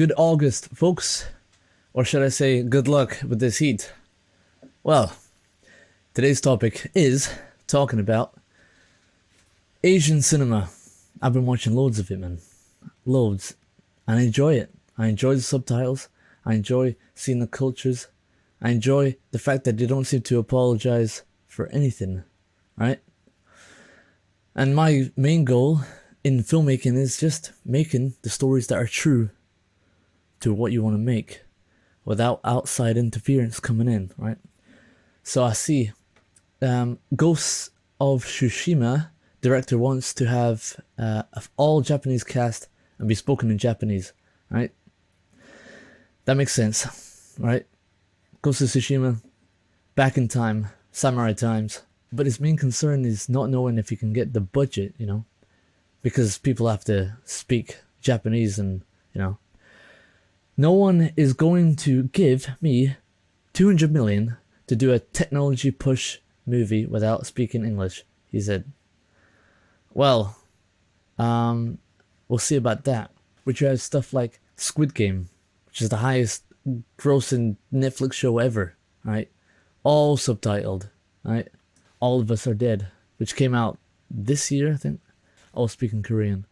Good August, folks. Or should I say, good luck with this heat. Well, today's topic is talking about Asian cinema. I've been watching loads of it, man. Loads. And I enjoy it. I enjoy the subtitles. I enjoy seeing the cultures. I enjoy the fact that they don't seem to apologize for anything, right? And my main goal in filmmaking is just making the stories that are true to what you want to make without outside interference coming in, right? So I see Ghosts of Tsushima, director wants to have all Japanese cast and be spoken in Japanese, right? That makes sense, right? Ghost of Tsushima, back in time, samurai times. But his main concern is not knowing if he can get the budget, because people have to speak Japanese and, No one is going to give me 200 million to do a technology push movie without speaking English, he said. Well, we'll see about that. Which has stuff like Squid Game, which is the highest grossing Netflix show ever, right? All subtitled, right? All of Us Are Dead, which came out this year, I think. All speaking Korean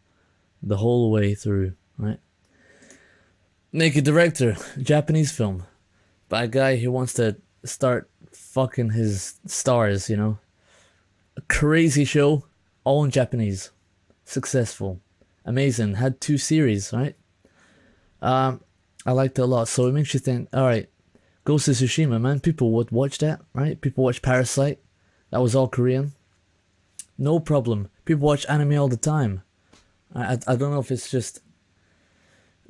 the whole way through, right? Naked Director, Japanese film, by a guy who wants to start fucking his stars, A crazy show, all in Japanese. Successful. Amazing. Had 2 series, right? I liked it a lot. So it makes you think, alright, Ghost of Tsushima, man, people would watch that, right? People watch Parasite. That was all Korean. No problem. People watch anime all the time. I don't know if it's just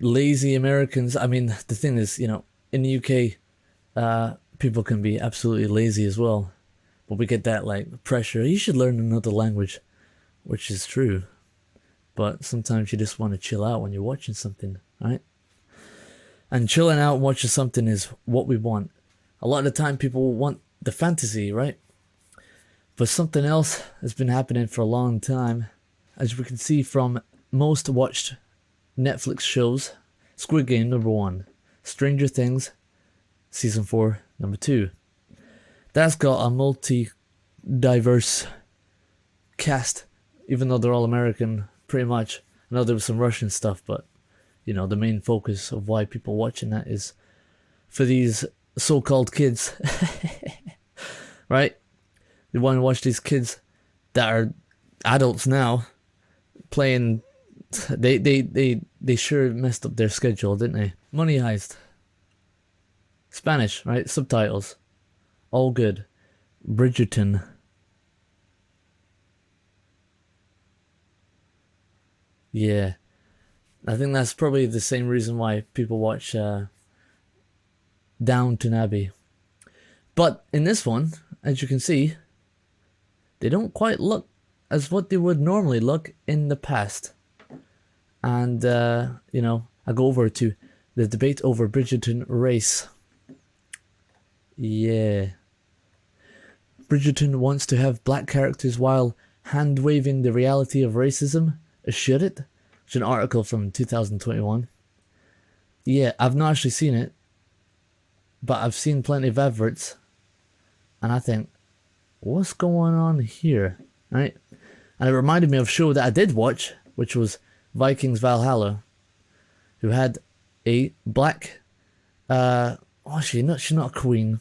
lazy Americans. I mean, the thing is, in the UK, people can be absolutely lazy as well. But we get that, pressure. You should learn another language, which is true. But sometimes you just want to chill out when you're watching something, right? And chilling out and watching something is what we want. A lot of the time, people want the fantasy, right? But something else has been happening for a long time. As we can see from most watched Netflix shows, Squid Game number 1, Stranger Things season 4 number 2. That's got a multi-diverse cast, even though they're all American, pretty much. I know there was some Russian stuff, but the main focus of why people watching that is for these so-called kids, right? They want to watch these kids that are adults now playing. They sure messed up their schedule, didn't they? Money Heist. Spanish, right? Subtitles. All good. Bridgerton. Yeah. I think that's probably the same reason why people watch Downton Abbey. But in this one, as you can see, they don't quite look as what they would normally look in the past. And, I go over to the debate over Bridgerton race. Yeah. Bridgerton wants to have black characters while hand-waving the reality of racism. Should it? It's an article from 2021. Yeah, I've not actually seen it, but I've seen plenty of adverts. And I think, what's going on here? Right? And it reminded me of a show that I did watch, which was Vikings Valhalla, who had a black she's not a queen.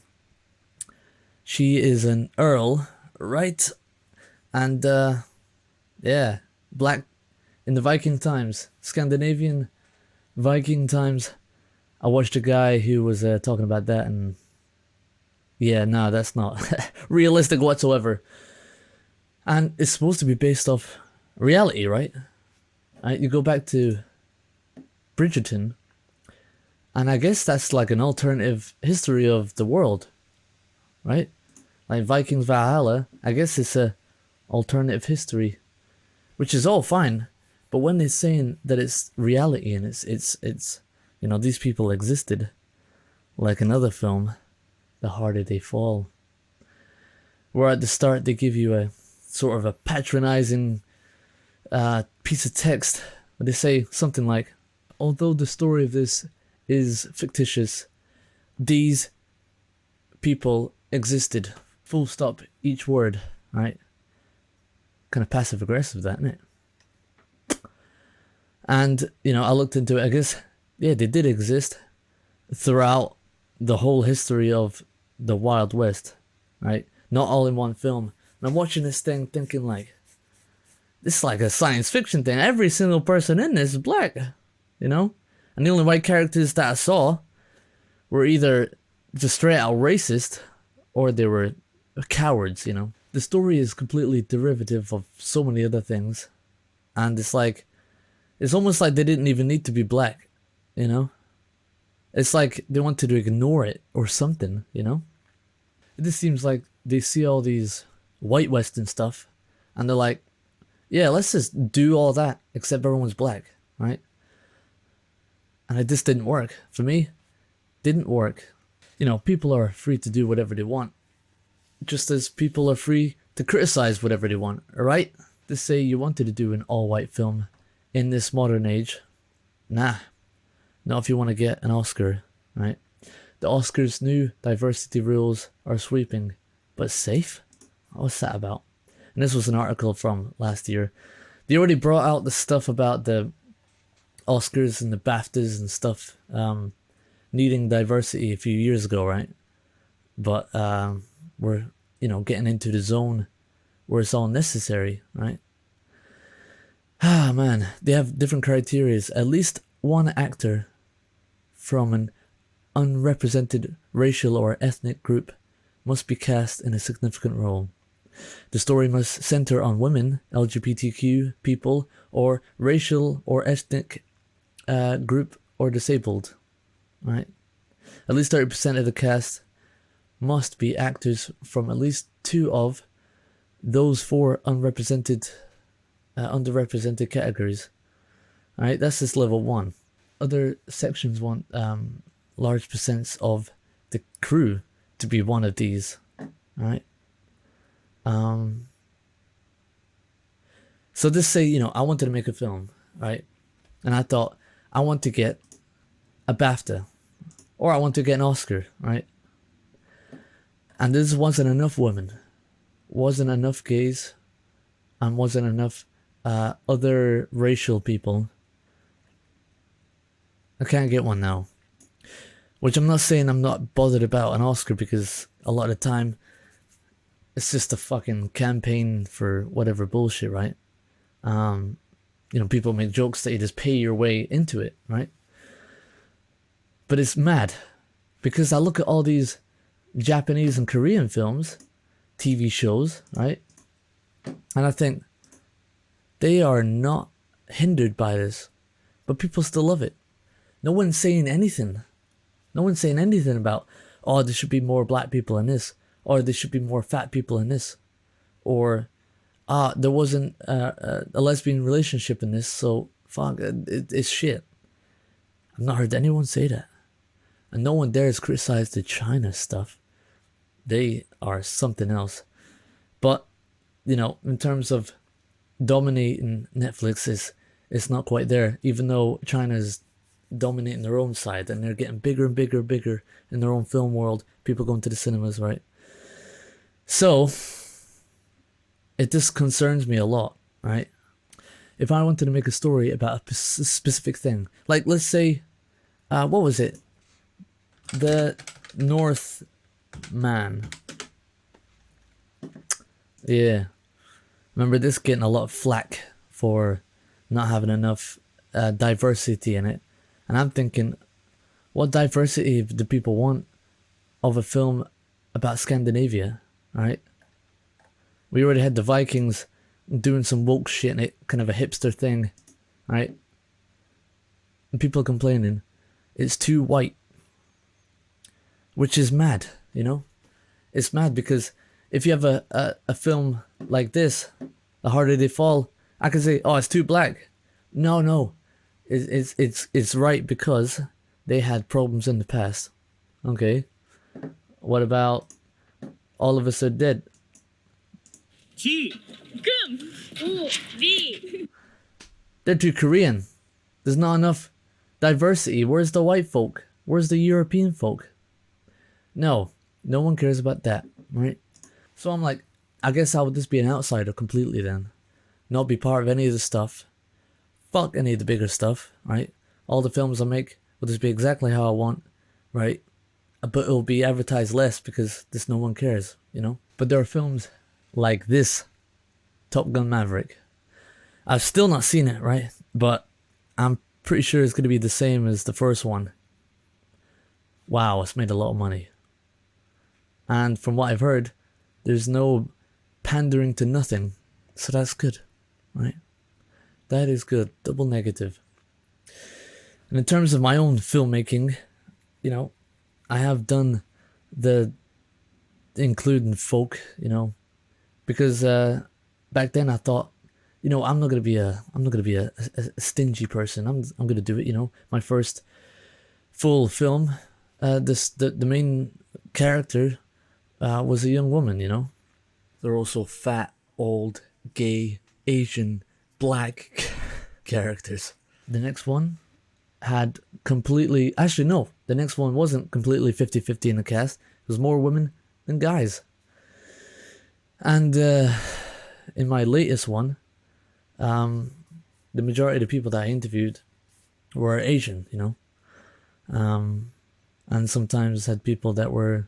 She is an earl, right? And yeah, black in the Viking times, Scandinavian Viking times. I watched a guy who was talking about that, and yeah, no, that's not realistic whatsoever. And it's supposed to be based off reality, right? You go back to Bridgerton, and I guess that's like an alternative history of the world, right? Like Vikings Valhalla, I guess it's a alternative history, which is all fine. But when they're saying that it's reality and it's these people existed, like another film, The Harder They Fall, where at the start they give you a sort of a patronizing piece of text where they say something like, although the story of this is fictitious, these people existed. Full stop, each word, right? Kind of passive aggressive, that, isn't it? And, you know, I looked into it, I guess, yeah, they did exist throughout the whole history of the Wild West, right? Not all in one film. And I'm watching this thing thinking like, this is like a science fiction thing. Every single person in this is black, you know? And the only white characters that I saw were either just straight out racist or they were cowards, you know? The story is completely derivative of so many other things. And it's like, it's almost like they didn't even need to be black, you know? It's like they wanted to ignore it or something, you know? It just seems like they see all these white Western stuff and they're like, yeah, let's just do all that except everyone's black, right? And it just didn't work. For me, didn't work. You know, people are free to do whatever they want. Just as people are free to criticize whatever they want, alright? Just say you wanted to do an all-white film in this modern age. Nah. Not if you want to get an Oscar, right? The Oscars' new diversity rules are sweeping, but safe? What's that about? And this was an article from last year. They already brought out the stuff about the Oscars and the BAFTAs and stuff needing diversity a few years ago, right? But we're, you know, getting into the zone where it's all necessary, right? Ah, man, they have different criteria. At least one actor from an unrepresented racial or ethnic group must be cast in a significant role. The story must center on women, LGBTQ people, or racial or ethnic group or disabled, right? At least 30% of the cast must be actors from at least two of those four underrepresented categories. Alright, that's just level 1. Other sections want large percents of the crew to be one of these. Alright. So just say, you know, I wanted to make a film, right? And I thought, I want to get a BAFTA. Or I want to get an Oscar, right? And this wasn't enough women. Wasn't enough gays. And wasn't enough other racial people. I can't get one now. Which I'm not saying I'm not bothered about an Oscar, because a lot of the time it's just a fucking campaign for whatever bullshit, right? You know, people make jokes that you just pay your way into it, right? But it's mad, because I look at all these Japanese and Korean films, TV shows, right? And I think they are not hindered by this, but people still love it. No one's saying anything. No one's saying anything about, oh, there should be more black people in this, or there should be more fat people in this, or there wasn't a lesbian relationship in this, so fuck, it's shit. I've not heard anyone say that. And no one dares criticize the China stuff. They are something else. But, you know, in terms of dominating Netflix, it's not quite there, even though China's dominating their own side and they're getting bigger and bigger and bigger in their own film world. People going to the cinemas, right? So it just concerns me a lot, right? If I wanted to make a story about a specific thing, like let's say, what was it? The Northman. Yeah. Remember this getting a lot of flack for not having enough diversity in it. And I'm thinking, what diversity do people want of a film about Scandinavia, right? We already had the Vikings doing some woke shit in it, kind of a hipster thing, right? And people complaining it's too white, which is mad, you know? It's mad because if you have a film like this, The Harder They Fall, I can say, oh, it's too black. No. It's right because they had problems in the past. Okay. What about All of Us Are Dead? They're too Korean. There's not enough Diversity. Where's the white folk? Where's the European folk? No, no one cares about that, right? So I'm like, I guess I would just be an outsider completely then. Not be part of any of the stuff. Fuck any of the bigger stuff, right? All the films I make will just be exactly how I want, right? But it'll be advertised less because just no one cares, you know? But there are films like this, Top Gun Maverick. I've still not seen it, right? But I'm pretty sure it's going to be the same as the first one. Wow, it's made a lot of money. And from what I've heard, there's no pandering to nothing. So that's good, right? That is good. Double negative. And in terms of my own filmmaking, you know, I have done the including folk, you know, because back then I thought, you know, I'm not gonna be a stingy person. I'm gonna do it, you know. My first full film, the main character was a young woman, you know. They're also fat, old, gay, Asian, black characters. The next one had completely... Actually, no. The next one wasn't completely 50-50 in the cast. It was more women than guys. And in my latest one, the majority of the people that I interviewed were Asian, you know. And sometimes had people that were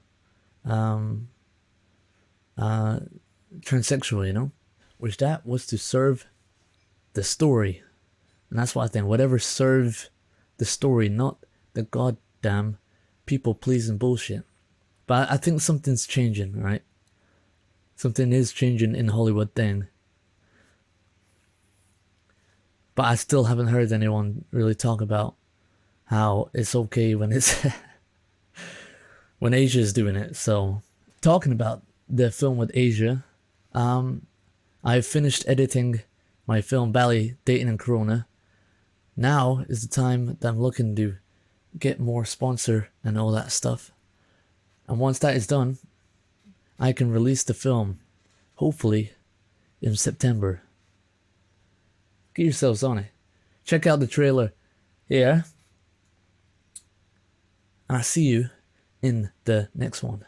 transsexual, you know. Which that was to serve the story. And that's what I think. Whatever served the story, not the goddamn people pleasing bullshit. But I think something's changing, right? Something is changing in Hollywood thing. But I still haven't heard anyone really talk about how it's okay when it's when Asia's doing it. So talking about the film with Asia, I've finished editing my film Bali, Dating and Corona. Now is the time that I'm looking to get more sponsor and all that stuff. And once that is done, I can release the film, hopefully, in September. Get yourselves on it. Check out the trailer here. And I'll see you in the next one.